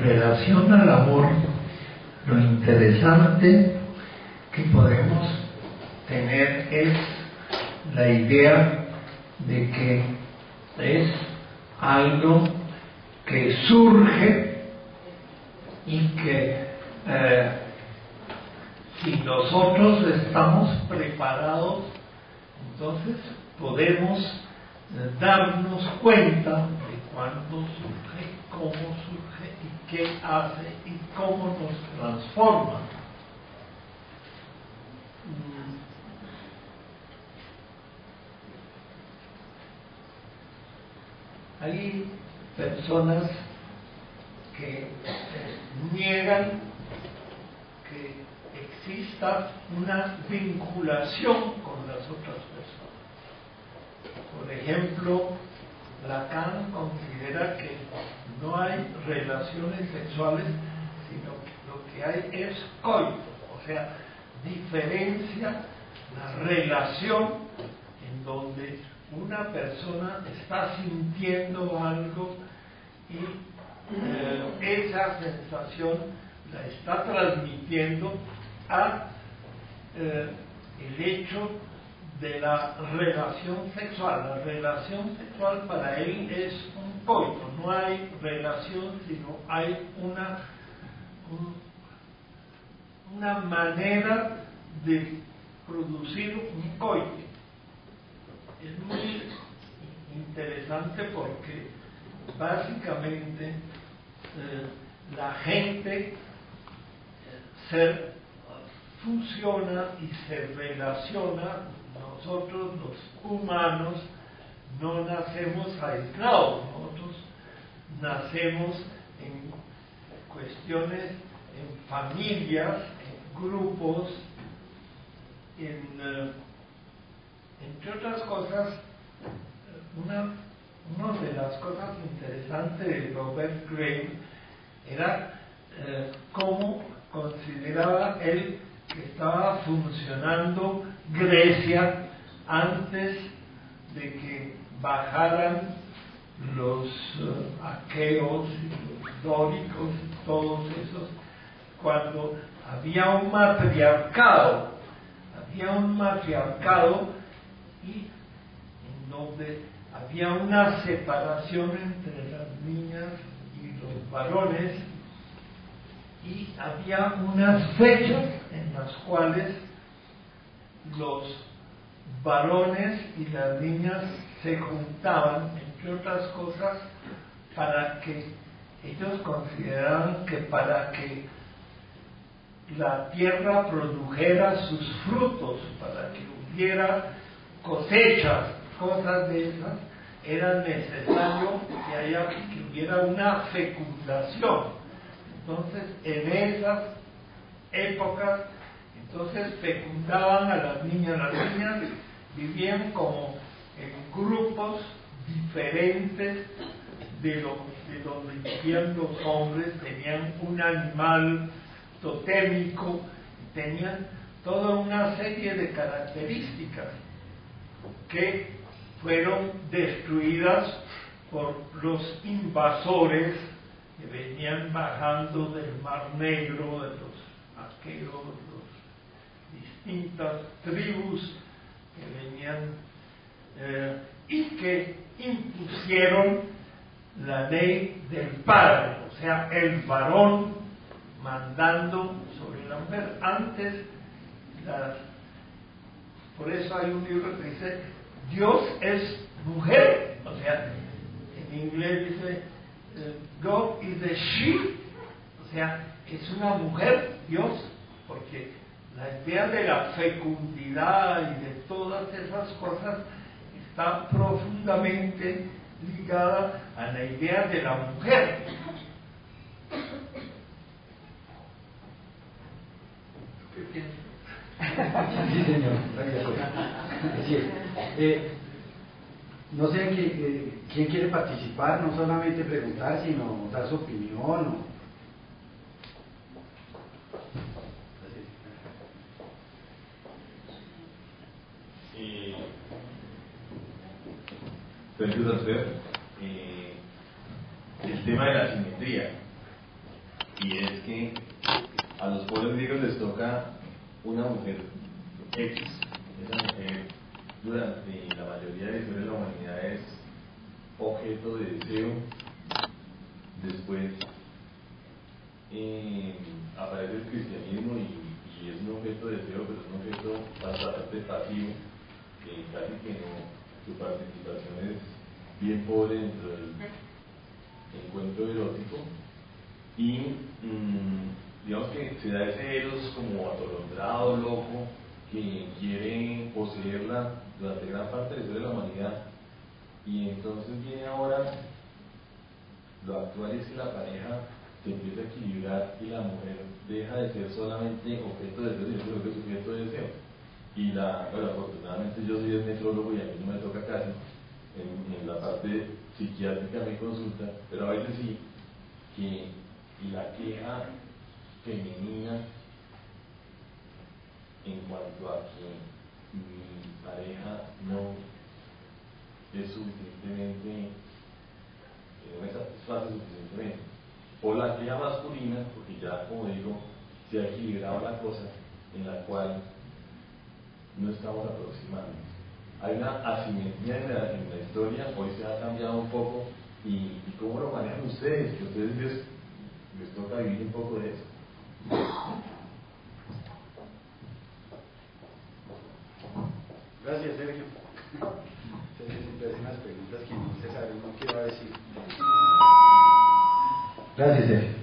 relación al amor, lo interesante que podemos tener es la idea de que es algo que surge y que si nosotros estamos preparados, entonces podemos darnos cuenta de cuándo surge, cómo surge y qué hace y cómo nos transforma. Hay personas que niegan que exista una vinculación con las otras personas. Por ejemplo, Lacan considera que no hay relaciones sexuales, sino que lo que hay es coito, o sea, diferencia la relación en donde una persona está sintiendo algo y esa sensación la está transmitiendo a el hecho de la relación sexual. La relación sexual para él es un coito, no hay relación, sino hay una manera de producir un coito. Es muy interesante porque básicamente la gente se fusiona y se relaciona. Nosotros los humanos no nacemos aislados, nosotros nacemos en cuestiones, en familias, en grupos, entre otras cosas. Una de las cosas interesantes de Robert Greene era cómo consideraba él que estaba funcionando Grecia antes de que bajaran los aqueos y los dóricos y todos esos, cuando había un matriarcado y en donde había una separación entre las niñas y los varones, y había unas fechas en las cuales los varones y las niñas se juntaban, entre otras cosas, para que ellos consideraban que para que la tierra produjera sus frutos, para que hubiera cosechas, cosas de esas, era necesario que hubiera una fecundación. Entonces, en esas épocas, entonces fecundaban a las niñas. Las niñas vivían como en grupos diferentes de donde vivían los hombres, tenían un animal totémico, tenían toda una serie de características que fueron destruidas por los invasores que venían bajando del Mar Negro, de los aqueos, las distintas tribus que venían y que impusieron la ley del padre, o sea, el varón mandando sobre la mujer. Antes, por eso hay un libro que dice Dios es mujer, o sea, en inglés dice God is a she, o sea, es una mujer Dios, porque la idea de la fecundidad y de todas esas cosas está profundamente ligada a la idea de la mujer. ¿Qué piensas? Sí, señor. No sé quién quiere participar, no solamente preguntar, sino dar su opinión. Pues ayuda a ver el tema de la simetría. que a los pueblos griegos les toca una mujer X. Esa mujer durante la mayoría de la historia de la humanidad es objeto de deseo. Después aparece el cristianismo y es un objeto de deseo, pero es un objeto bastante pasivo, casi que no, su participación es bien pobre dentro del encuentro erótico. Y digamos que se da ese Eros como atolondrado, loco, que quiere poseerla durante gran parte de la historia de la humanidad. Y entonces viene ahora, lo actual es que la pareja se empieza a equilibrar y la mujer deja de ser solamente objeto de deseo, sino que es sujeto de deseo. Y bueno, afortunadamente yo soy el nefrólogo y a mí no me toca casi, en la parte psiquiátrica me consulta, pero a veces sí, que la queja femenina en cuanto a que mi pareja no es suficientemente, no me satisface suficientemente, o la queja masculina, porque ya, como digo, se ha equilibrado la cosa, en la cual no estamos aproximando. Hay una asimetría en la historia, hoy se ha cambiado un poco, y cómo lo manejan ustedes, que a ustedes les toca vivir un poco de eso. Gracias, Sergio. Sergio siempre hace unas preguntas que no se sabe, no quiero decir. Gracias, Sergio.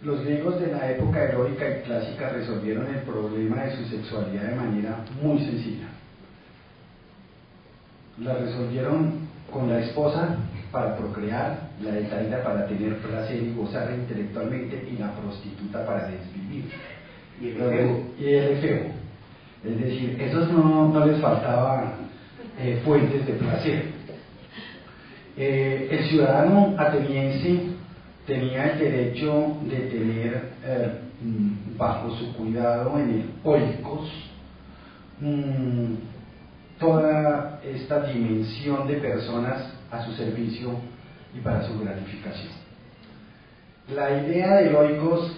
Los griegos de la época heroica y clásica resolvieron el problema de su sexualidad de manera muy sencilla. La resolvieron con la esposa para procrear, la detaída para tener placer y gozar intelectualmente, y la prostituta para desvivir. Y el efebo. Es decir, esos no les faltaba fuentes de placer. El ciudadano ateniense tenía el derecho de tener bajo su cuidado en el oikos toda esta dimensión de personas a su servicio y para su gratificación. La idea del oikos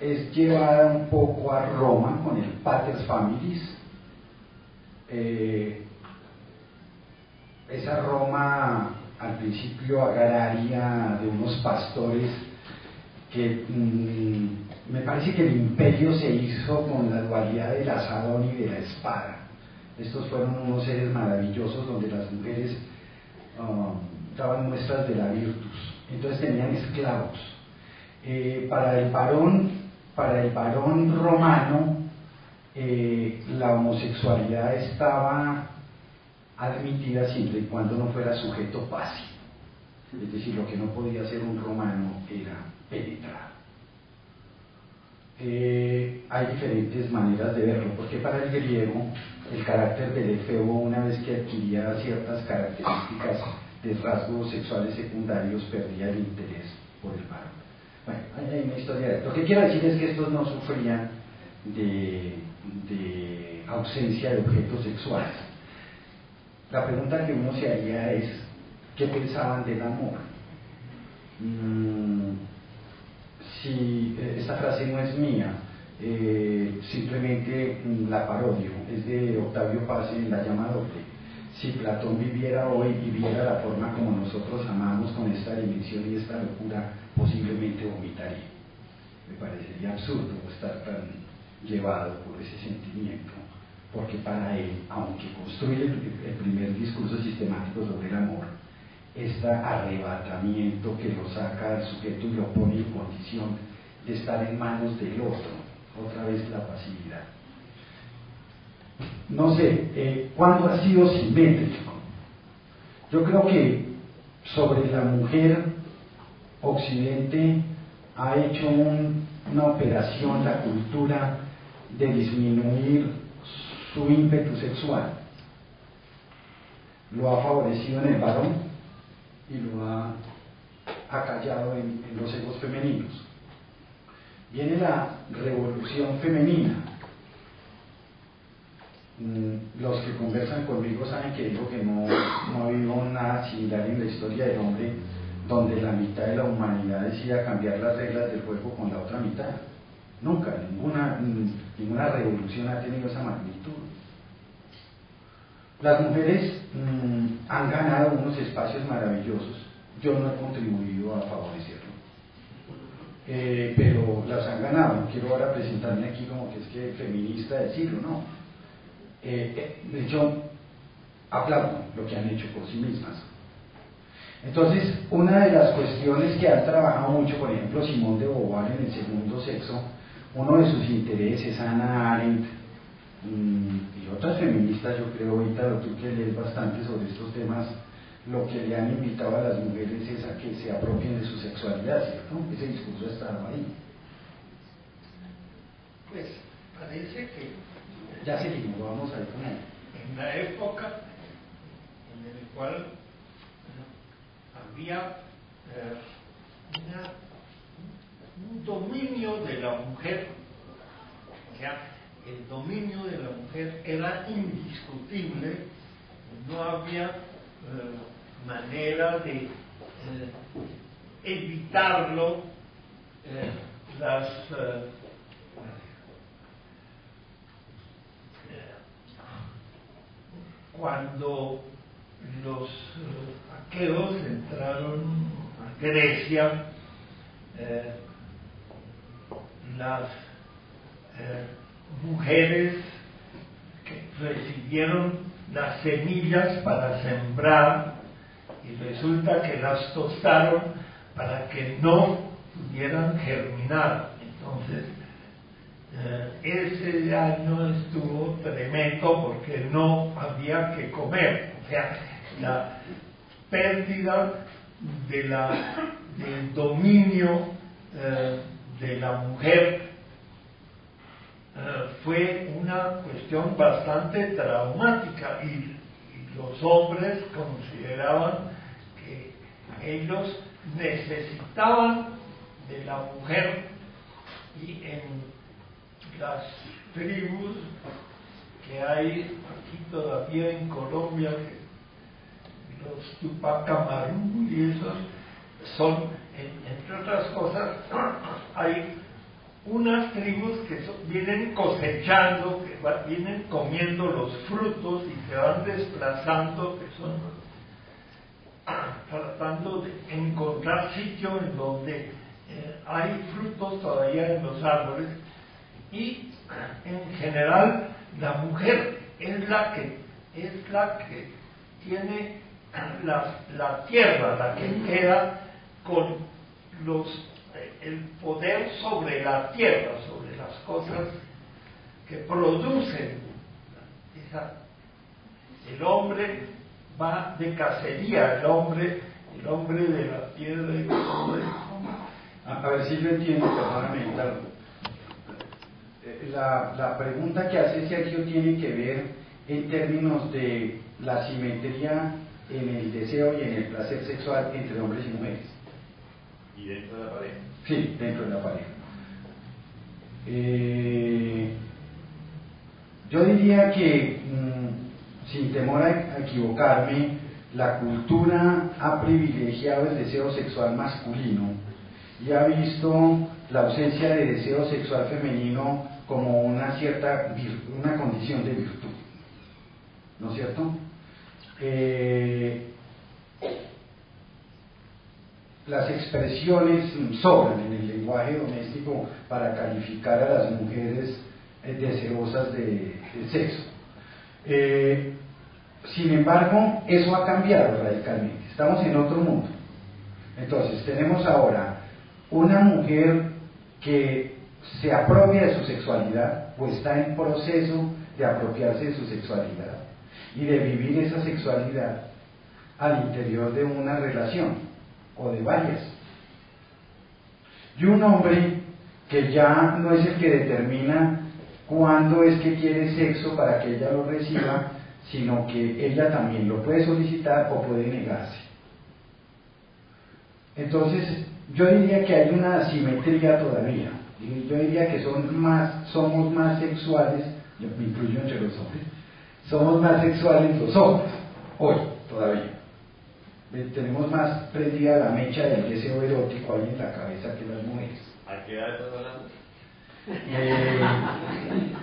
es llevada un poco a Roma con el pater familis, esa Roma al principio agraria de unos pastores que me parece que el imperio se hizo con la dualidad del asadón y de la espada. Estos fueron unos seres maravillosos donde las mujeres daban muestras de la virtus, entonces tenían esclavos. Para el varón romano la homosexualidad estaba admitida siempre y cuando no fuera sujeto pasivo, es decir, lo que no podía hacer un romano era penetrar. Hay diferentes maneras de verlo, porque para el griego el carácter del efebo, una vez que adquiría ciertas características de rasgos sexuales secundarios, perdía el interés por el varón. Bueno, hay una historia de esto. Lo que quiero decir es que estos no sufrían de ausencia de objetos sexuales. La pregunta que uno se haría es, ¿qué pensaban del amor? Si esta frase no es mía, simplemente la parodio, es de Octavio Paz en La llama doble. Si Platón viviera hoy y viera la forma como nosotros amamos con esta dimensión y esta locura, posiblemente vomitaría. Me parecería absurdo estar tan llevado por ese sentimiento, porque para él, aunque construye el primer discurso sistemático sobre el amor, este arrebatamiento que lo saca al sujeto y lo pone en condición de estar en manos del otro, otra vez la pasividad. No sé, ¿cuándo ha sido simétrico? Yo creo que sobre la mujer, Occidente ha hecho una operación, la cultura, de disminuir su ímpetu sexual. Lo ha favorecido en el varón y lo ha acallado en los egos femeninos. Viene la revolución femenina. los que conversan conmigo saben que digo que no ha habido nada similar en la historia del hombre donde la mitad de la humanidad decida cambiar las reglas del juego con la otra mitad. Nunca, ninguna revolución ha tenido esa magnitud. Las mujeres han ganado unos espacios maravillosos. Yo no he contribuido a favorecerlo, pero las han ganado. No quiero ahora presentarme aquí como que es que feminista decirlo, no. Yo aplaudo lo que han hecho por sí mismas. Entonces, una de las cuestiones que han trabajado mucho, por ejemplo, Simone de Beauvoir en El segundo sexo, uno de sus intereses, Hannah Arendt y otras feministas, yo creo, ahorita tú que lees bastante sobre estos temas, lo que le han invitado a las mujeres es a que se apropien de su sexualidad, ¿cierto? Ese discurso ha estado ahí. Pues parece que ya seguimos, vamos a ver cómo. En la época en la cual había un dominio de la mujer, o sea, el dominio de la mujer era indiscutible, no había manera de evitarlo. Cuando los aqueos entraron a Grecia, las mujeres que recibieron las semillas para sembrar y resulta que las tostaron para que no pudieran germinar. Entonces, ese año estuvo tremendo porque no había que comer. O sea, la pérdida del dominio de la mujer fue una cuestión bastante traumática y los hombres consideraban que ellos necesitaban de la mujer, y en las tribus que hay aquí todavía en Colombia, los Tupac Amaru y esos son, entre otras cosas, hay unas tribus que vienen cosechando, que vienen comiendo los frutos y se van desplazando, que son tratando de encontrar sitio en donde hay frutos todavía en los árboles, y en general la mujer es la que tiene la tierra, la que queda con el poder sobre la tierra, sobre las cosas que producen. El hombre va de cacería, el hombre de la tierra y todo eso. A ver si yo entiendo, perdóname, la pregunta que hace Sergio tiene que ver en términos de la simetría en el deseo y en el placer sexual entre hombres y mujeres. ¿Y dentro de la pareja? Sí, dentro de la pareja. Yo diría que, sin temor a equivocarme, la cultura ha privilegiado el deseo sexual masculino y ha visto la ausencia de deseo sexual femenino como una condición de virtud, ¿no es cierto? Las expresiones sobran en el lenguaje doméstico para calificar a las mujeres deseosas de sexo. Sin embargo, eso ha cambiado radicalmente. Estamos en otro mundo. Entonces, tenemos ahora una mujer que se apropia de su sexualidad o está en proceso de apropiarse de su sexualidad y de vivir esa sexualidad al interior de una relación o de varias. Y un hombre que ya no es el que determina cuándo es que quiere sexo para que ella lo reciba, sino que ella también lo puede solicitar o puede negarse. Entonces, yo diría que hay una asimetría todavía. Yo diría que somos más sexuales, yo me incluyo entre los hombres, somos más sexuales los hombres, hoy todavía. Tenemos más prendida la mecha del deseo erótico ahí en la cabeza que las mujeres. ¿A qué edad estás hablando?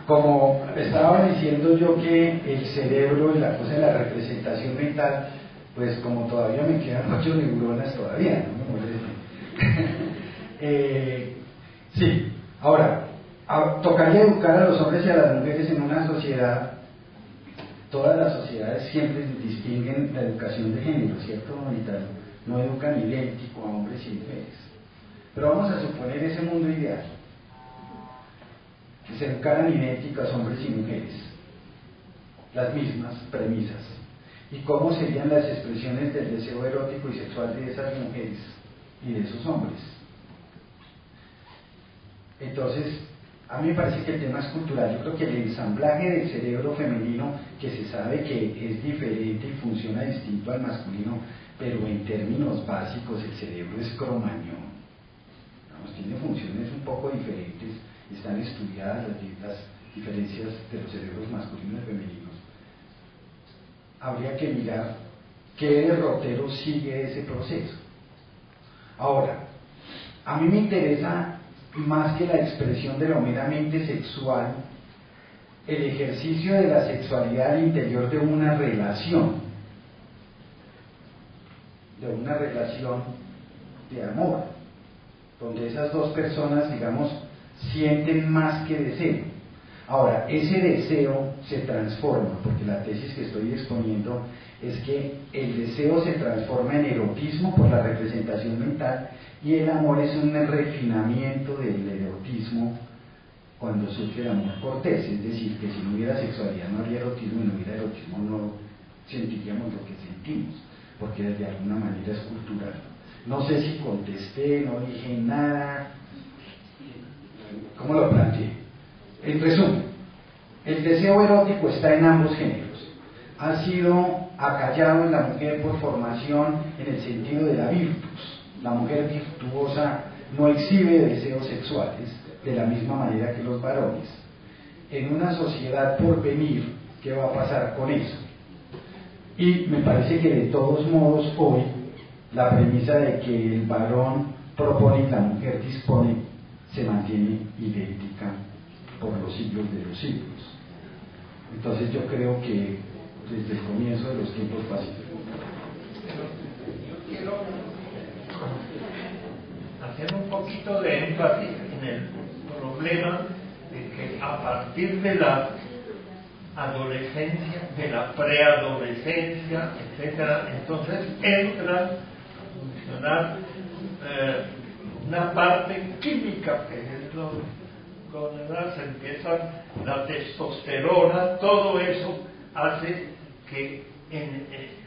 Como estaba diciendo yo que el cerebro y la cosa de la representación mental, pues como todavía me quedan 8 neuronas todavía, no me moleste. Sí, ahora, tocaría educar a los hombres y a las mujeres en una sociedad. Todas las sociedades siempre distinguen la educación de género, ¿cierto, bonita? No educan idéntico a hombres y mujeres. Pero vamos a suponer ese mundo ideal, que se educaran idénticas hombres y mujeres, las mismas premisas. ¿Y cómo serían las expresiones del deseo erótico y sexual de esas mujeres y de esos hombres? Entonces, a mí me parece que el tema es cultural. Yo creo que el ensamblaje del cerebro femenino, que se sabe que es diferente y funciona distinto al masculino, pero en términos básicos el cerebro es cromañón. Tiene funciones un poco diferentes, están estudiadas las diferencias de los cerebros masculinos y femeninos. Habría que mirar qué derrotero sigue ese proceso. Ahora, a mí me interesa más que la expresión de lo meramente sexual, el ejercicio de la sexualidad al interior de una relación de amor, donde esas dos personas, digamos, sienten más que deseo. Ahora, ese deseo se transforma, porque la tesis que estoy exponiendo es que el deseo se transforma en erotismo por la representación mental, y el amor es un refinamiento del erotismo cuando surge el amor cortés, es decir, que si no hubiera sexualidad no habría erotismo, y no hubiera erotismo no sentiríamos lo que sentimos, porque de alguna manera es cultural. No sé si contesté, no dije nada. ¿Cómo lo planteé? En resumen, el deseo erótico está en ambos géneros. Ha sido acallado en la mujer por formación en el sentido de la virtus. La mujer virtuosa no exhibe deseos sexuales de la misma manera que los varones. En una sociedad por venir, ¿qué va a pasar con eso? Y me parece que de todos modos hoy la premisa de que el varón propone y la mujer dispone se mantiene idéntica por los siglos de los siglos. Entonces yo creo que desde el comienzo de los tiempos pacíficos. Yo quiero hacer un poquito de énfasis en el problema de que a partir de la adolescencia, de la preadolescencia, etcétera, entonces entra a funcionar una parte química que es con la edad se empieza la testosterona, todo eso hace que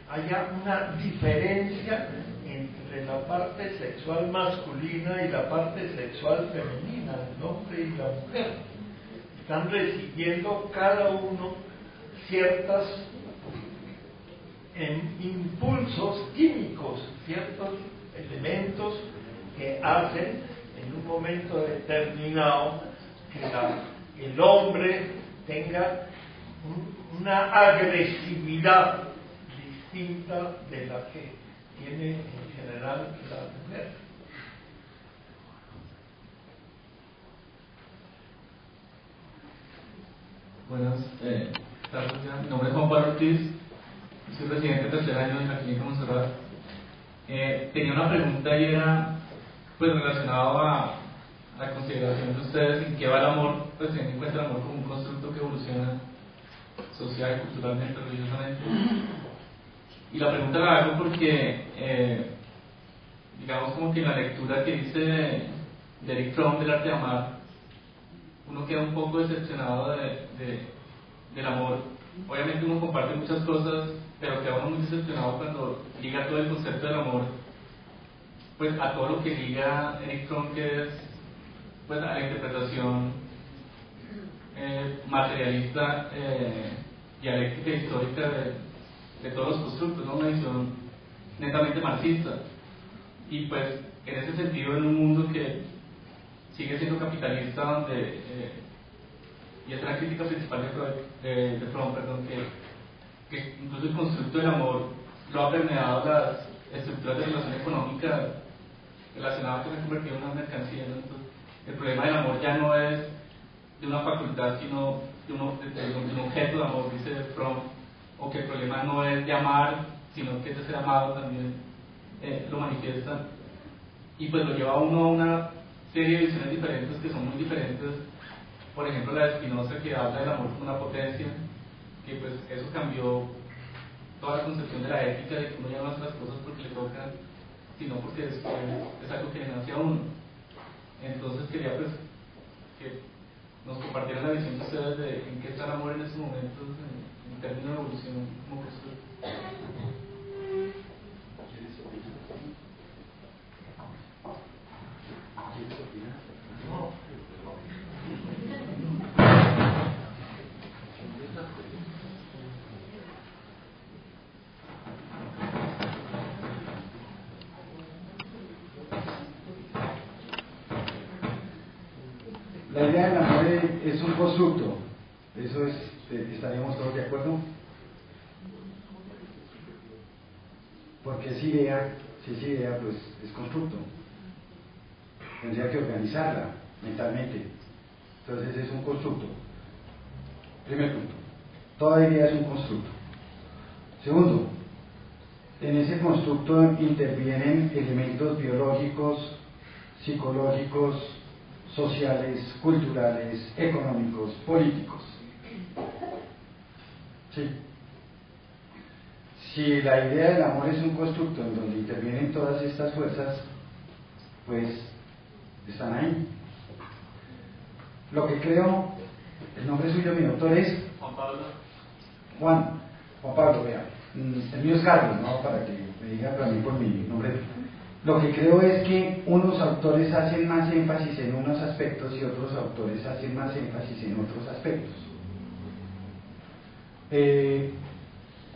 haya una diferencia entre la parte sexual masculina y la parte sexual femenina, el hombre y la mujer. Están recibiendo cada uno ciertos impulsos químicos, ciertos elementos que hacen en un momento determinado que el hombre tenga una agresividad distinta de la que tiene en general la mujer. Buenas tardes, mi nombre es Juan Pablo Ortiz, soy residente de tercer año en la Clínica Montserrat. Tenía una pregunta y era pues relacionado a la consideración de ustedes en qué va el amor, pues teniendo en cuenta el amor como un constructo que evoluciona social, culturalmente, religiosamente. Y la pregunta la hago porque digamos como que en la lectura que hice de Erich Fromm del arte de amar, uno queda un poco decepcionado del amor. Obviamente uno comparte muchas cosas, pero queda uno muy decepcionado cuando liga todo el concepto del amor pues a todo lo que liga Erich Fromm, que es pues a la interpretación materialista, dialéctica e histórica de todos los constructos, ¿no? Una visión netamente marxista. Y pues en ese sentido, en un mundo que sigue siendo capitalista, donde y esta es la crítica principal de Fromm, perdón, que que incluso el constructo del amor lo ha permeado las estructuras de relación económica relacionadas que se han convertido en una mercancía, ¿no? Entonces, el problema del amor ya no es de una facultad, sino de un objeto de amor, dice Fromm, o que el problema no es de amar, sino que es de ser amado también, lo manifiesta, y pues lo lleva a uno a una serie de visiones diferentes que son muy diferentes. Por ejemplo, la de Spinoza, que habla del amor como una potencia, que pues eso cambió toda la concepción de la ética, de que uno ya no hace las cosas porque le tocan, sino porque es algo que le nace a uno. Entonces quería pues que nos compartieran la visión de ustedes de en qué está el amor en estos momentos en términos de evolución como constructo. La idea del amor es un constructo, eso es, estaríamos todos de acuerdo, porque si es idea, pues es constructo, tendría que organizarla mentalmente, entonces es un constructo. Primer punto, toda idea es un constructo. Segundo, en ese constructo intervienen elementos biológicos, psicológicos, sociales, culturales, económicos, políticos. Sí. Si la idea del amor es un constructo en donde intervienen todas estas fuerzas, pues están ahí. Lo que creo, el nombre suyo, mi doctor, es Juan Pablo. Juan Pablo, vea. El mío es Carlos, ¿no? Para que me diga para mí por mi nombre. Lo que creo es que unos autores hacen más énfasis en unos aspectos y otros autores hacen más énfasis en otros aspectos.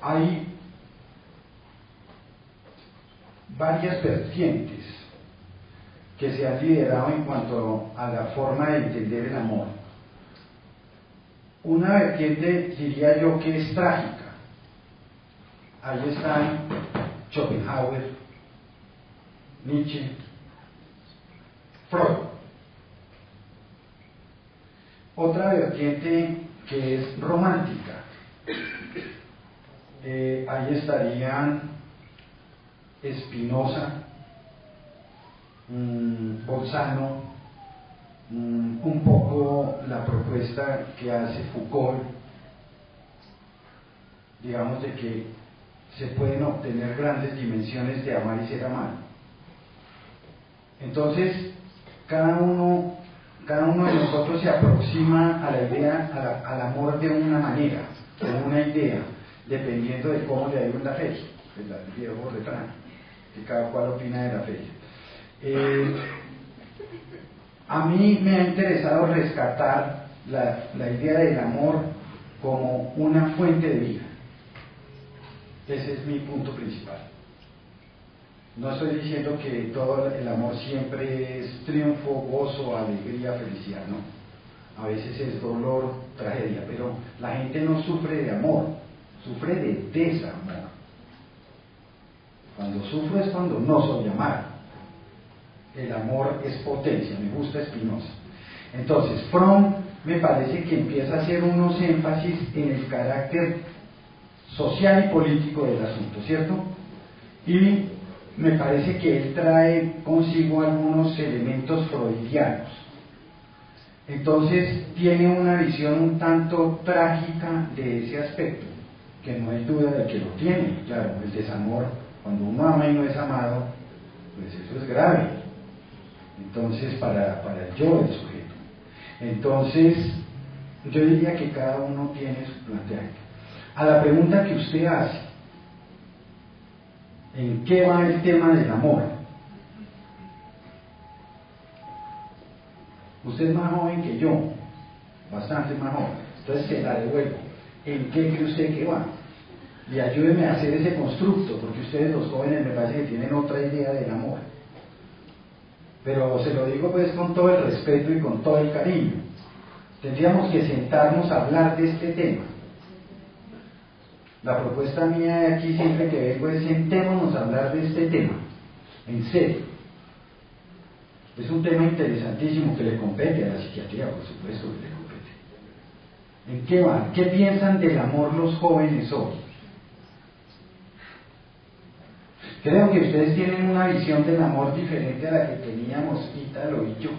Hay varias vertientes que se han liderado en cuanto a la forma de entender el amor. Una vertiente diría yo que es trágica. Ahí están Schopenhauer, Nietzsche, Freud. Otra vertiente que es romántica. Ahí estarían Spinoza, Bolzano, un poco la propuesta que hace Foucault, digamos, de que se pueden obtener grandes dimensiones de amar y ser amado. Entonces, cada uno de nosotros se aproxima a la idea, al amor de una manera, con una idea, dependiendo de cómo le ha ido en la feria, el viejo refrán, que cada cual opina de la feria. A mí me ha interesado rescatar la idea del amor como una fuente de vida. Ese es mi punto principal. No estoy diciendo que todo el amor siempre es triunfo, gozo, alegría, felicidad, no. A veces es dolor, tragedia, pero la gente no sufre de amor, sufre de desamor. Cuando sufro es cuando no soy amado. El amor es potencia, me gusta Spinoza. Entonces, Fromm me parece que empieza a hacer unos énfasis en el carácter social y político del asunto, ¿cierto? Y me parece que él trae consigo algunos elementos freudianos. Entonces tiene una visión un tanto trágica de ese aspecto, que no hay duda de que lo tiene. Claro, el desamor, cuando uno ama y no es amado, pues eso es grave. Entonces, para el yo del sujeto. Entonces, yo diría que cada uno tiene su planteamiento. A la pregunta que usted hace, ¿en qué va el tema del amor? Usted es más joven que yo, bastante más joven, entonces se la devuelvo. ¿En qué cree usted que va? Y ayúdeme a hacer ese constructo, porque ustedes los jóvenes me parece que tienen otra idea del amor. Pero se lo digo pues con todo el respeto y con todo el cariño. Tendríamos que sentarnos a hablar de este tema. La propuesta mía aquí siempre que vengo es sentémonos a hablar de este tema, en serio. Es un tema interesantísimo que le compete a la psiquiatría, por supuesto que le compete. ¿En qué van? ¿Qué piensan del amor los jóvenes hoy? Creo que ustedes tienen una visión del amor diferente a la que teníamos Ítalo y yo.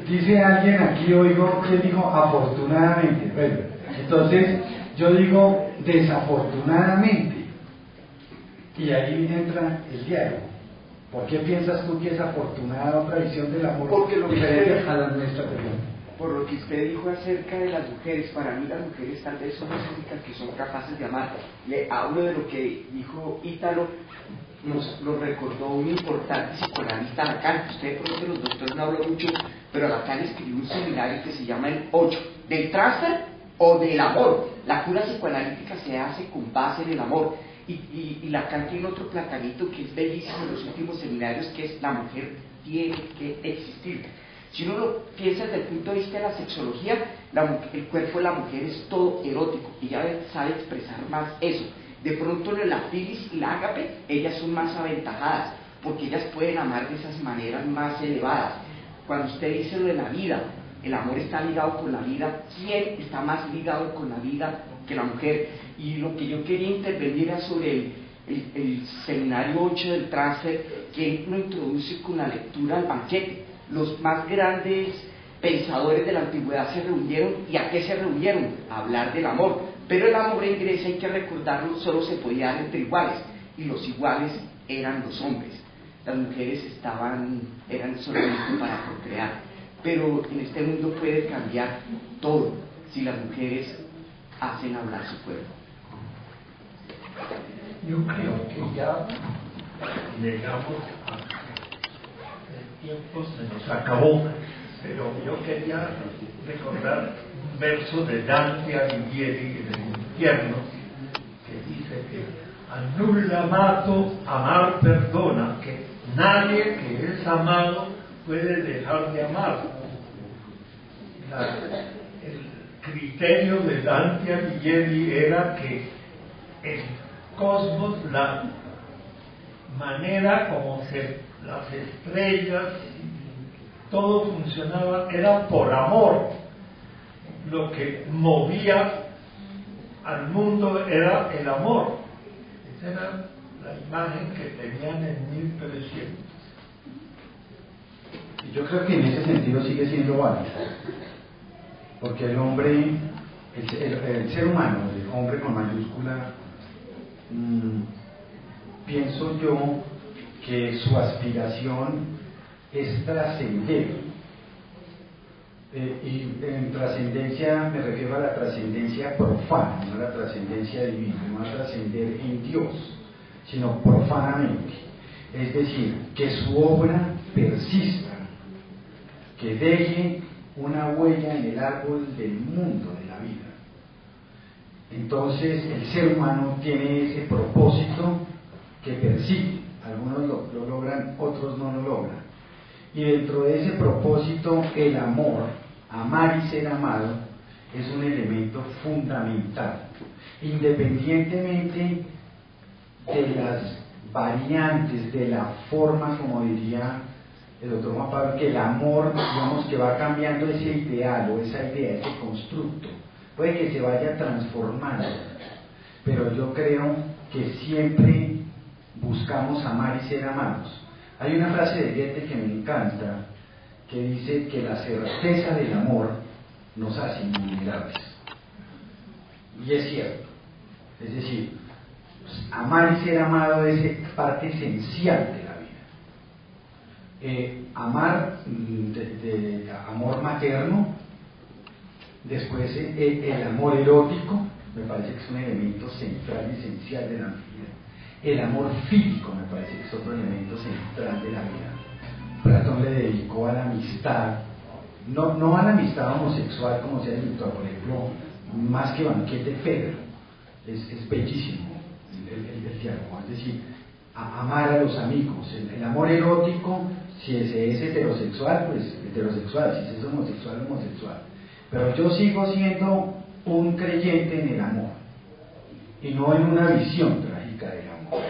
Dice alguien aquí, oigo, ¿quién dijo afortunadamente? Bueno, entonces yo digo desafortunadamente. Y ahí entra el diálogo. ¿Por qué piensas tú que es afortunada otra visión del amor? Porque lo que diferente usted, a la nuestra, por lo que usted dijo acerca de las mujeres, para mí las mujeres tal vez son las únicas que son capaces de amar. Le hablo de lo que dijo Ítalo, nos recordó un importante psicoanalista, Lacan. Usted, por ejemplo, los doctores no hablan mucho, pero Lacan escribió un seminario que se llama el 8, del transfer o del amor. La cura psicoanalítica se hace con base en el amor. Y Lacan tiene otro platanito que es bellísimo en los últimos seminarios, que es la mujer tiene que existir. Si uno lo piensa desde el punto de vista de la sexología, el cuerpo de la mujer es todo erótico, ella sabe expresar más eso. De pronto en la filis y la ágape, ellas son más aventajadas, porque ellas pueden amar de esas maneras más elevadas. Cuando usted dice lo de la vida, el amor está ligado con la vida, ¿quién está más ligado con la vida que la mujer? Y lo que yo quería intervenir era sobre el seminario 8 del transfer, que lo introduce con la lectura al banquete. Los más grandes pensadores de la antigüedad se reunieron, ¿y a qué se reunieron? A hablar del amor. Pero el amor en Grecia, hay que recordarlo, solo se podía dar entre iguales, y los iguales eran los hombres. Las mujeres eran solamente para procrear. Pero en este mundo puede cambiar todo si las mujeres hacen hablar su cuerpo. Yo creo que ya llegamos a el tiempo, se nos acabó, pero yo quería recordar un verso de Dante Alighieri del Infierno que dice que a nulla amato amar perdona, que nadie que es amado puede dejar de amar. El criterio de Dante Alighieri era que el cosmos, la manera como las estrellas, todo funcionaba, era por amor. Lo que movía al mundo era el amor. Esa era la imagen que tenían en 1300. Y yo creo que en ese sentido sigue siendo válido, porque el hombre, el ser humano, el hombre con mayúscula, pienso yo que su aspiración es trascender. Y en trascendencia me refiero a la trascendencia profana, no a la trascendencia divina, no a trascender en Dios, sino profanamente. Es decir, que su obra persista, que deje una huella en el árbol del mundo de la vida. Entonces el ser humano tiene ese propósito que persigue. Algunos lo logran, otros no lo logran. Y dentro de ese propósito, el amor, amar y ser amado, es un elemento fundamental. Independientemente de las variantes, de la forma, como diría el doctor Juan Pablo, que el amor, digamos, que va cambiando ese ideal o esa idea, ese constructo, puede que se vaya transformando, pero yo creo que siempre buscamos amar y ser amados. Hay una frase de Goethe que me encanta, que dice que la certeza del amor nos hace invulnerables. Y es cierto. Es decir, amar y ser amado es parte esencial de la vida. Amar de amor materno, después el amor erótico, me parece que es un elemento central y esencial de la vida. El amor físico me parece que es otro elemento central de la vida. Platón le dedicó a la amistad, no a la amistad homosexual como se ha dicho, por ejemplo, más que Banquete Fedro, es bellísimo el diálogo, es decir, amar a los amigos. El amor erótico, si ese es heterosexual, pues heterosexual, si es homosexual, homosexual. Pero yo sigo siendo un creyente en el amor y no en una visión trágica del amor.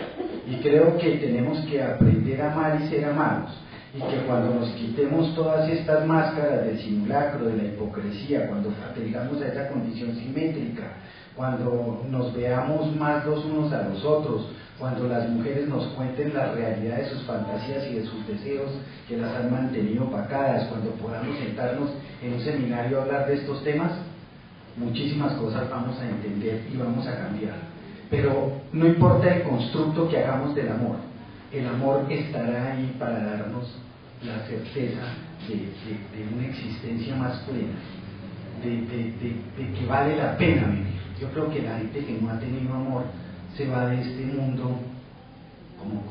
Y creo que tenemos que aprender a amar y ser amados. Y que cuando nos quitemos todas estas máscaras del simulacro, de la hipocresía, cuando tengamos a esa condición simétrica, cuando nos veamos más los unos a los otros, cuando las mujeres nos cuenten la realidad de sus fantasías y de sus deseos que las han mantenido opacadas, cuando podamos sentarnos en un seminario a hablar de estos temas, muchísimas cosas vamos a entender y vamos a cambiar. Pero no importa el constructo que hagamos del amor, el amor estará ahí para darnos la certeza de una existencia más plena, de que vale la pena vivir. Yo creo que la gente que no ha tenido amor se va de este mundo como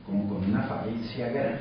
con una falencia grande.